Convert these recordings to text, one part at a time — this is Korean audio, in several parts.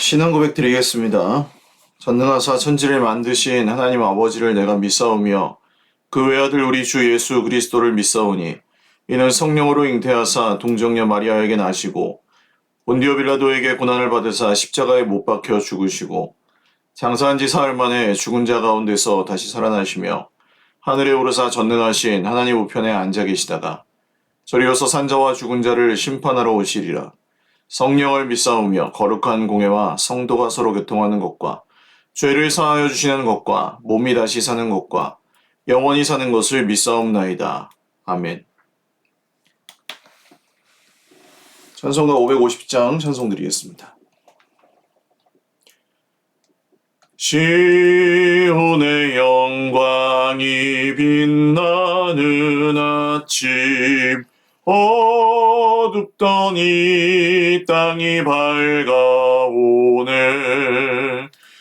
신앙 고백 드리겠습니다. 전능하사 천지를 만드신 하나님 아버지를 내가 믿사오며 그 외아들 우리 주 예수 그리스도를 믿사오니 이는 성령으로 잉태하사 동정녀 마리아에게 나시고 본디오 빌라도에게 고난을 받으사 십자가에 못 박혀 죽으시고 장사한 지 사흘 만에 죽은 자 가운데서 다시 살아나시며 하늘에 오르사 전능하신 하나님 우편에 앉아 계시다가 저리로서 산자와 죽은 자를 심판하러 오시리라. 성령을 믿사오며 거룩한 공예와 성도가 서로 교통하는 것과 죄를 사하여 주시는 것과 몸이 다시 사는 것과 영원히 사는 것을 믿사옵나이다. 아멘. 찬송가 550장 찬송드리겠습니다. 시온의 영광이 빛나는 아침 어둡던 이 땅이 밝아오네.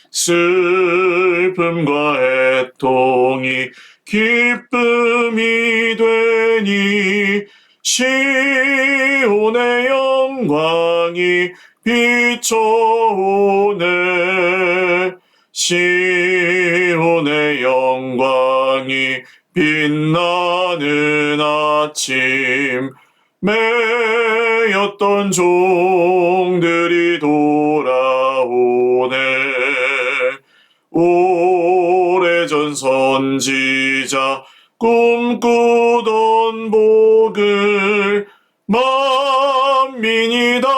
슬픔과 애통이 기쁨이 되니 시온의 영광이 비춰오네. 시온의 영광이 빛나는 아침 매였던 종들이 돌아오네. 오래전 선지자 꿈꾸던 복을 만민이 다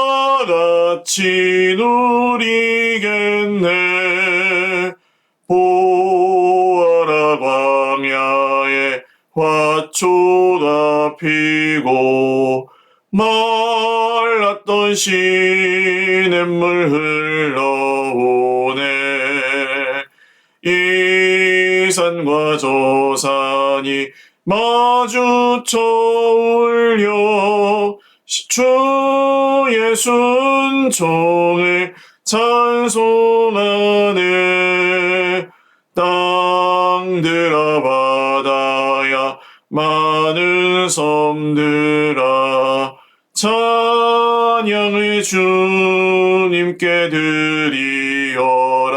같이 누리겠네. 보아라 광야에 화초가 피고 말랐던 시냇물 흘러오네. 이 산과 저 산이 마주쳐 울려 주 예수 은총을 찬송하네. 땅들아 바다야 많은 섬들아 찬양을 주님께 드리어라.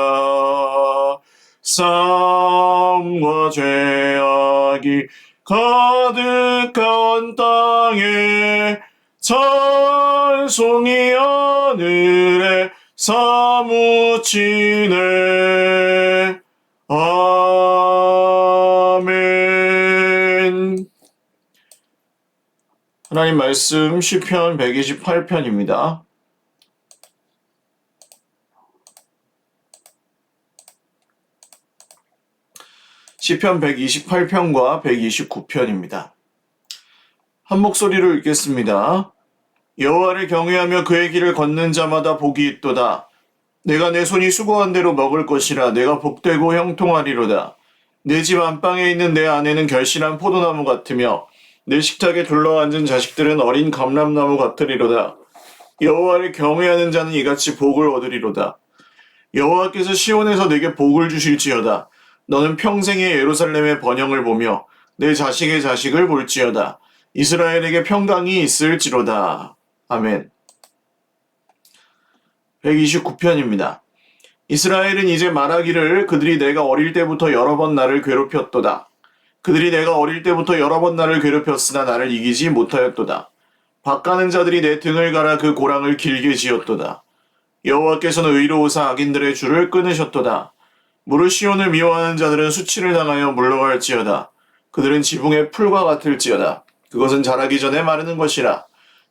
싸움과 죄악이 가득한 땅에 찬송이 하늘에 사무치네. 아멘. 하나님 말씀 시편 128편입니다. 시편 128편과 129편입니다. 한 목소리로 읽겠습니다. 여호와를 경외하며 그의 길을 걷는 자마다 복이 있도다. 내가 내 손이 수고한 대로 먹을 것이라. 내가 복되고 형통하리로다. 내 집 안방에 있는 내 아내는 결실한 포도나무 같으며 내 식탁에 둘러앉은 자식들은 어린 감람나무 같으리로다. 여호와를 경외하는 자는 이같이 복을 얻으리로다. 여호와께서 시온에서 내게 복을 주실지어다. 너는 평생의 예루살렘의 번영을 보며 내 자식의 자식을 볼지어다. 이스라엘에게 평강이 있을지로다. 아멘. 129편입니다. 이스라엘은 이제 말하기를 그들이 내가 어릴 때부터 여러 번 나를 괴롭혔도다. 그들이 내가 어릴 때부터 여러 번 나를 괴롭혔으나 나를 이기지 못하였도다. 밭가는 자들이 내 등을 갈아 그 고랑을 길게 지었도다. 여호와께서는 의로우사 악인들의 줄을 끊으셨도다. 무릇 시온을 미워하는 자들은 수치를 당하여 물러갈지어다. 그들은 지붕의 풀과 같을지어다. 그것은 자라기 전에 마르는 것이라.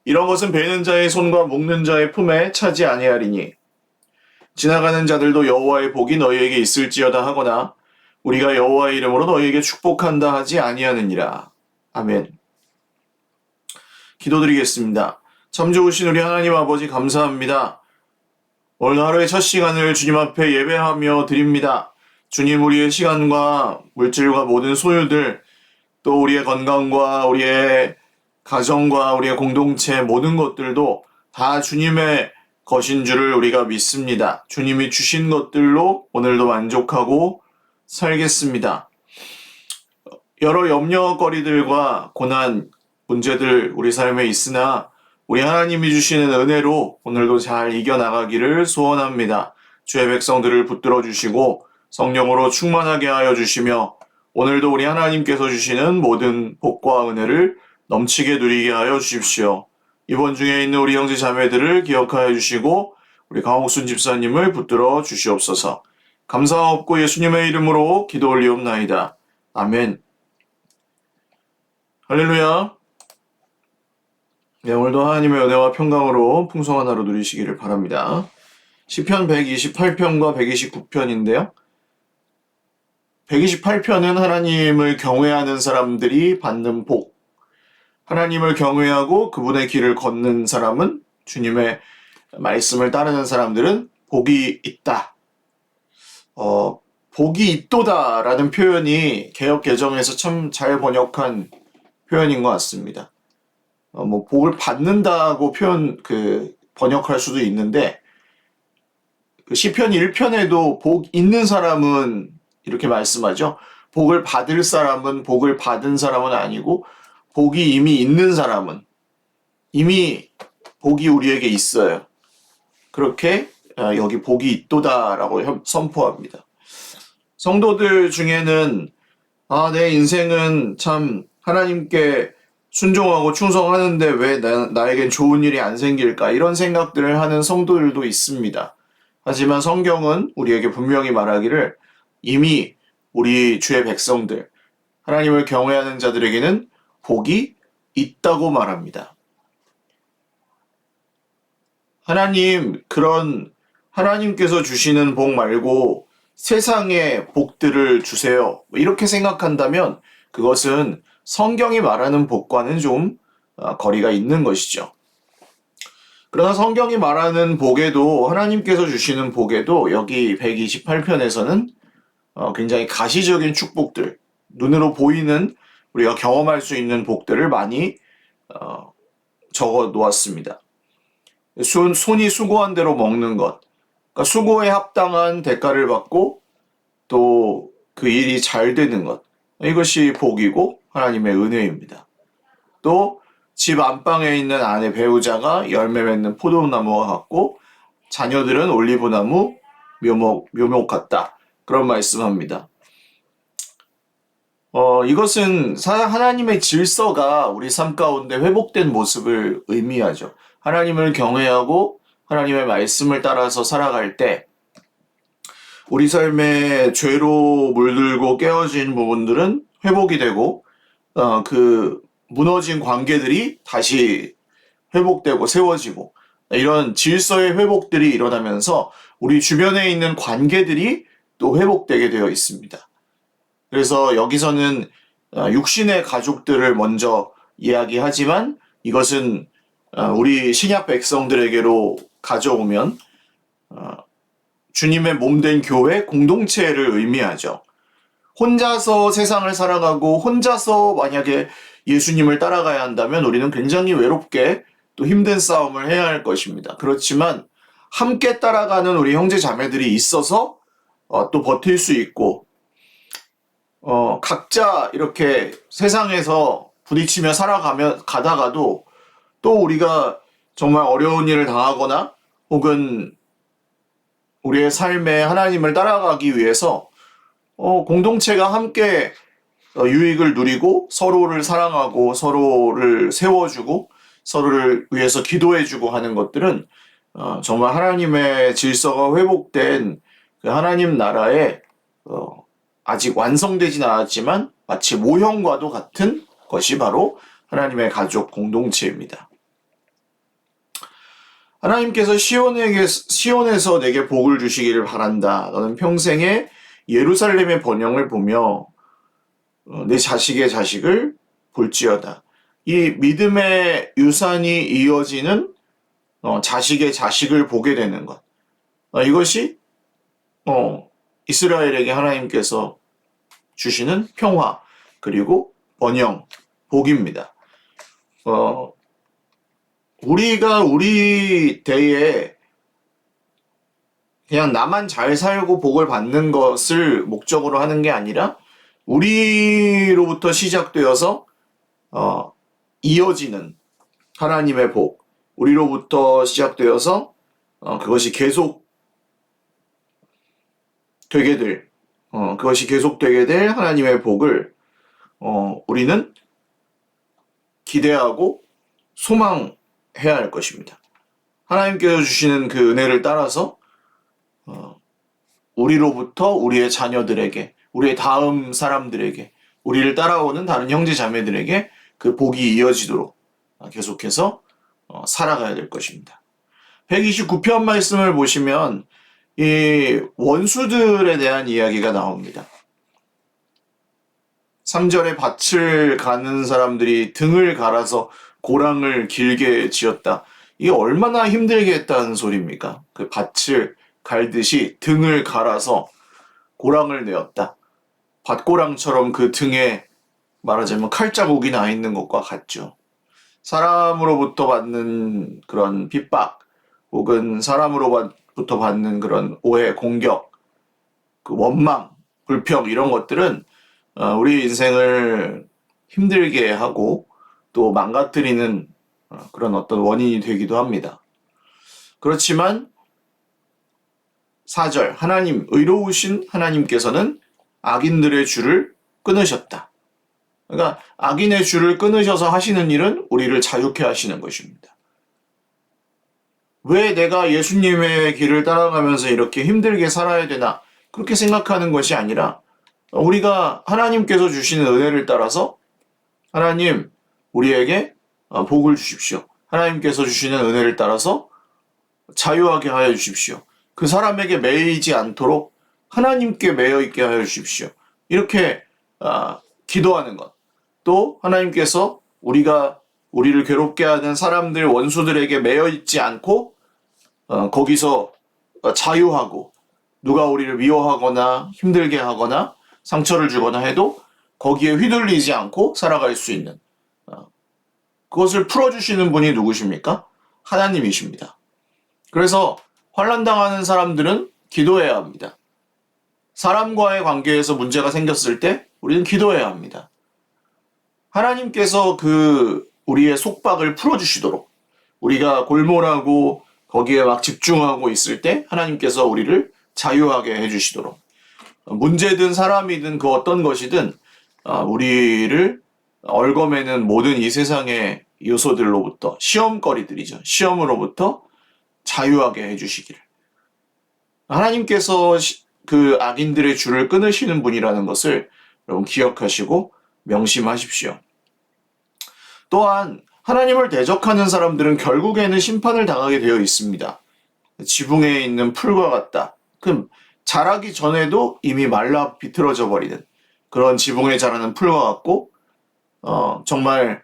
이런 것은 베는 자의 손과 묶는 자의 품에 차지 아니하리니. 지나가는 자들도 여호와의 복이 너희에게 있을지어다 하거나 우리가 여호와의 이름으로 너희에게 축복한다 하지 아니하느니라. 아멘. 기도드리겠습니다. 참 좋으신 우리 하나님 아버지 감사합니다. 오늘 하루의 첫 시간을 주님 앞에 예배하며 드립니다. 주님, 우리의 시간과 물질과 모든 소유들, 또 우리의 건강과 우리의 가정과 우리의 공동체 모든 것들도 다 주님의 것인 줄을 우리가 믿습니다. 주님이 주신 것들로 오늘도 만족하고 살겠습니다. 여러 염려거리들과 고난, 문제들 우리 삶에 있으나 우리 하나님이 주시는 은혜로 오늘도 잘 이겨나가기를 소원합니다. 주의 백성들을 붙들어 주시고 성령으로 충만하게 하여 주시며 오늘도 우리 하나님께서 주시는 모든 복과 은혜를 넘치게 누리게 하여 주십시오. 이번 중에 있는 우리 형제 자매들을 기억하여 주시고 우리 강옥순 집사님을 붙들어 주시옵소서. 감사하옵고 예수님의 이름으로 기도 올리옵나이다. 아멘. 할렐루야. 네, 오늘도 하나님의 은혜와 평강으로 풍성한 하루 누리시기를 바랍니다. 시편 128편과 129편인데요. 128편은 하나님을 경외하는 사람들이 받는 복, 하나님을 경외하고 그분의 길을 걷는 사람은, 주님의 말씀을 따르는 사람들은 복이 있다. 복이 있도다라는 표현이 개역 개정에서 참 잘 번역한 표현인 것 같습니다. 복을 받는다고 번역할 수도 있는데, 시편 1편에도 복 있는 사람은 이렇게 말씀하죠. 복을 받을 사람은, 복을 받은 사람은 아니고, 복이 이미 있는 사람은, 이미 복이 우리에게 있어요. 그렇게 여기 복이 있도다라고 선포합니다. 성도들 중에는 내 인생은 참 하나님께 순종하고 충성하는데 왜 나에겐 좋은 일이 안 생길까, 이런 생각들을 하는 성도들도 있습니다. 하지만 성경은 우리에게 분명히 말하기를 이미 우리 주의 백성들, 하나님을 경외하는 자들에게는 복이 있다고 말합니다. 하나님께서 주시는 복 말고 세상의 복들을 주세요, 이렇게 생각한다면 그것은 성경이 말하는 복과는 좀 거리가 있는 것이죠. 그러나 성경이 말하는 복에도, 하나님께서 주시는 복에도 여기 128편에서는 굉장히 가시적인 축복들, 눈으로 보이는 우리가 경험할 수 있는 복들을 많이 적어 놓았습니다. 손이 수고한 대로 먹는 것, 그러니까 수고에 합당한 대가를 받고 또 그 일이 잘 되는 것, 이것이 복이고 하나님의 은혜입니다. 또 집 안방에 있는 아내 배우자가 열매 맺는 포도나무와 같고 자녀들은 올리브나무 묘목 같다, 그런 말씀합니다. 이것은 하나님의 질서가 우리 삶 가운데 회복된 모습을 의미하죠. 하나님을 경외하고 하나님의 말씀을 따라서 살아갈 때 우리 삶에 죄로 물들고 깨어진 부분들은 회복이 되고 그 무너진 관계들이 다시 회복되고 세워지고, 이런 질서의 회복들이 일어나면서 우리 주변에 있는 관계들이 또 회복되게 되어 있습니다. 그래서 여기서는 육신의 가족들을 먼저 이야기하지만 이것은 우리 신약 백성들에게로 가져오면 주님의 몸된 교회 공동체를 의미하죠. 혼자서 세상을 살아가고 혼자서 만약에 예수님을 따라가야 한다면 우리는 굉장히 외롭게 또 힘든 싸움을 해야 할 것입니다. 그렇지만 함께 따라가는 우리 형제 자매들이 있어서 또 버틸 수 있고, 각자 이렇게 세상에서 부딪히며 가다가도 또 우리가 정말 어려운 일을 당하거나 혹은 우리의 삶에 하나님을 따라가기 위해서 공동체가 함께 유익을 누리고 서로를 사랑하고 서로를 세워주고 서로를 위해서 기도해주고 하는 것들은 정말 하나님의 질서가 회복된 그 하나님 나라에 아직 완성되진 않았지만 마치 모형과도 같은 것이 바로 하나님의 가족 공동체입니다. 하나님께서 시온에서 내게 복을 주시기를 바란다. 너는 평생에 예루살렘의 번영을 보며 내 자식의 자식을 볼지어다. 이 믿음의 유산이 이어지는 자식의 자식을 보게 되는 것. 이것이 이스라엘에게 하나님께서 주시는 평화 그리고 번영, 복입니다. 우리가 우리 대에 그냥 나만 잘 살고 복을 받는 것을 목적으로 하는 게 아니라 우리로부터 시작되어서 이어지는 하나님의 복, 우리로부터 시작되어서 그것이 계속되게 될 하나님의 복을 우리는 기대하고 소망해야 할 것입니다. 하나님께서 주시는 그 은혜를 따라서 우리로부터 우리의 자녀들에게, 우리의 다음 사람들에게, 우리를 따라오는 다른 형제 자매들에게 그 복이 이어지도록 계속해서 살아가야 될 것입니다. 129편 말씀을 보시면 이 원수들에 대한 이야기가 나옵니다. 3절에 밭을 가는 사람들이 등을 갈아서 고랑을 길게 지었다. 이게 얼마나 힘들게 했다는 소리입니까? 그 밭을 갈듯이 등을 갈아서 고랑을 내었다. 밭고랑처럼 그 등에 말하자면 칼자국이 나 있는 것과 같죠. 사람으로부터 받는 그런 핍박, 혹은 사람으로부터 받는 그런 오해, 공격, 그 원망, 불평 이런 것들은 우리 인생을 힘들게 하고 또 망가뜨리는 그런 어떤 원인이 되기도 합니다. 그렇지만 4절 하나님, 의로우신 하나님께서는 악인들의 줄을 끊으셨다. 그러니까 악인의 줄을 끊으셔서 하시는 일은 우리를 자유케 하시는 것입니다. 왜 내가 예수님의 길을 따라가면서 이렇게 힘들게 살아야 되나? 그렇게 생각하는 것이 아니라 우리가 하나님께서 주시는 은혜를 따라서 하나님, 우리에게 복을 주십시오. 하나님께서 주시는 은혜를 따라서 자유하게 하여 주십시오. 그 사람에게 매이지 않도록 하나님께 매여 있게 하여 주십시오. 이렇게 기도하는 것. 또 하나님께서 우리를 괴롭게 하는 사람들, 원수들에게 매여 있지 않고 거기서 자유하고 누가 우리를 미워하거나 힘들게 하거나 상처를 주거나 해도 거기에 휘둘리지 않고 살아갈 수 있는 그것을 풀어주시는 분이 누구십니까? 하나님이십니다. 그래서 환난당하는 사람들은 기도해야 합니다. 사람과의 관계에서 문제가 생겼을 때 우리는 기도해야 합니다. 하나님께서 우리의 속박을 풀어주시도록, 우리가 골몰하고 거기에 막 집중하고 있을 때 하나님께서 우리를 자유하게 해주시도록, 문제든 사람이든 그 어떤 것이든 우리를 얽어매는 모든 이 세상의 요소들로부터, 시험거리들이죠. 시험으로부터 자유하게 해주시기를. 하나님께서 그 악인들의 줄을 끊으시는 분이라는 것을 여러분 기억하시고 명심하십시오. 또한 하나님을 대적하는 사람들은 결국에는 심판을 당하게 되어 있습니다. 지붕에 있는 풀과 같다. 그럼 자라기 전에도 이미 말라 비틀어져 버리는 그런 지붕에 자라는 풀과 같고, 정말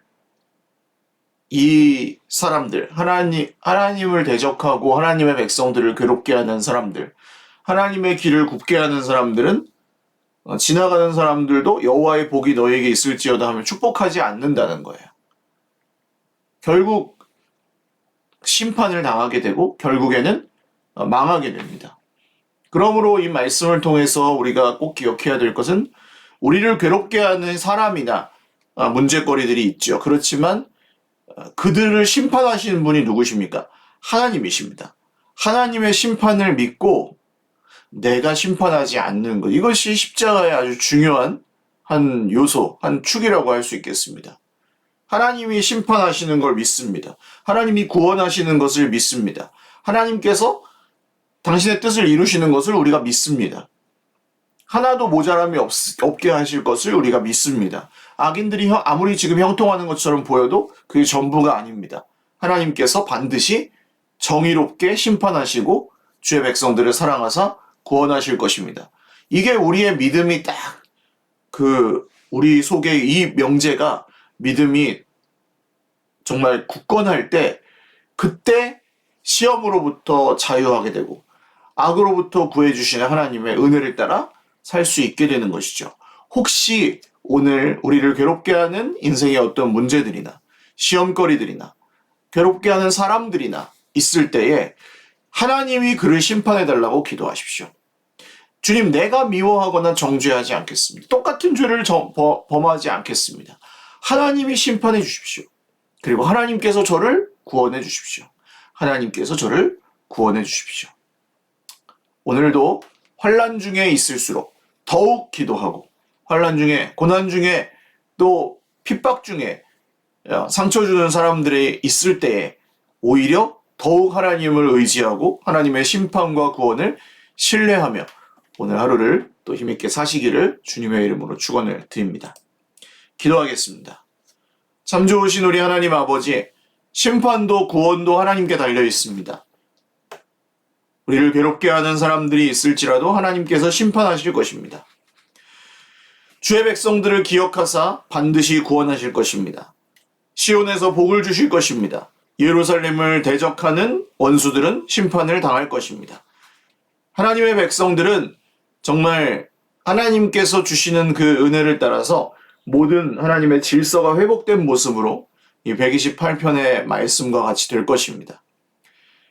이 사람들, 하나님을 대적하고 하나님의 백성들을 괴롭게 하는 사람들, 하나님의 길을 굽게 하는 사람들은 지나가는 사람들도 여호와의 복이 너에게 있을지어다 하면 축복하지 않는다는 거예요. 결국 심판을 당하게 되고 결국에는 망하게 됩니다. 그러므로 이 말씀을 통해서 우리가 꼭 기억해야 될 것은 우리를 괴롭게 하는 사람이나 문제거리들이 있죠. 그렇지만 그들을 심판하시는 분이 누구십니까? 하나님이십니다. 하나님의 심판을 믿고 내가 심판하지 않는 것, 이것이 십자가의 아주 중요한 한 요소, 한 축이라고 할 수 있겠습니다. 하나님이 심판하시는 걸 믿습니다. 하나님이 구원하시는 것을 믿습니다. 하나님께서 당신의 뜻을 이루시는 것을 우리가 믿습니다. 하나도 모자람이 없게 하실 것을 우리가 믿습니다. 악인들이 아무리 지금 형통하는 것처럼 보여도 그게 전부가 아닙니다. 하나님께서 반드시 정의롭게 심판하시고 주의 백성들을 사랑하사 구원하실 것입니다. 이게 우리의 믿음이 딱 우리 속에 이 명제가 믿음이 정말 굳건할 때, 그때 시험으로부터 자유하게 되고 악으로부터 구해주시는 하나님의 은혜를 따라 살 수 있게 되는 것이죠. 혹시 오늘 우리를 괴롭게 하는 인생의 어떤 문제들이나 시험거리들이나 괴롭게 하는 사람들이나 있을 때에 하나님이 그를 심판해달라고 기도하십시오. 주님, 내가 미워하거나 정죄하지 않겠습니다. 똑같은 죄를 범하지 않겠습니다. 하나님이 심판해 주십시오. 그리고 하나님께서 저를 구원해 주십시오. 하나님께서 저를 구원해 주십시오. 오늘도 환난 중에 있을수록 더욱 기도하고 환난 중에 고난 중에 또 핍박 중에 상처 주는 사람들이 있을 때에 오히려 더욱 하나님을 의지하고 하나님의 심판과 구원을 신뢰하며 오늘 하루를 또 힘있게 사시기를 주님의 이름으로 축원을 드립니다. 기도하겠습니다. 참 좋으신 우리 하나님 아버지, 심판도 구원도 하나님께 달려 있습니다. 우리를 괴롭게 하는 사람들이 있을지라도 하나님께서 심판하실 것입니다. 주의 백성들을 기억하사 반드시 구원하실 것입니다. 시온에서 복을 주실 것입니다. 예루살렘을 대적하는 원수들은 심판을 당할 것입니다. 하나님의 백성들은 정말 하나님께서 주시는 그 은혜를 따라서 모든 하나님의 질서가 회복된 모습으로 이 128편의 말씀과 같이 될 것입니다.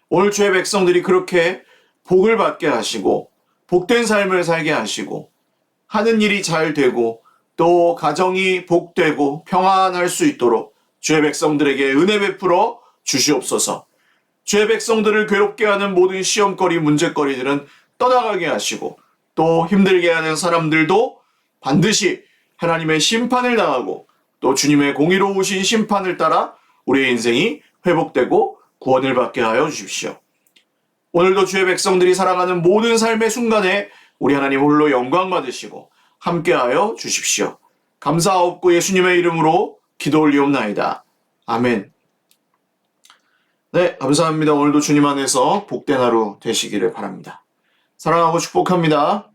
오늘 주의 백성들이 그렇게 복을 받게 하시고 복된 삶을 살게 하시고 하는 일이 잘 되고 또 가정이 복되고 평안할 수 있도록 주의 백성들에게 은혜 베풀어 주시옵소서. 주의 백성들을 괴롭게 하는 모든 시험거리, 문제거리들은 떠나가게 하시고 또 힘들게 하는 사람들도 반드시 하나님의 심판을 당하고 또 주님의 공의로우신 심판을 따라 우리의 인생이 회복되고 구원을 받게 하여 주십시오. 오늘도 주의 백성들이 살아가는 모든 삶의 순간에 우리 하나님 홀로 영광 받으시고 함께하여 주십시오. 감사하옵고 예수님의 이름으로 기도 올리옵나이다. 아멘. 네, 감사합니다. 오늘도 주님 안에서 복된 하루 되시기를 바랍니다. 사랑하고 축복합니다.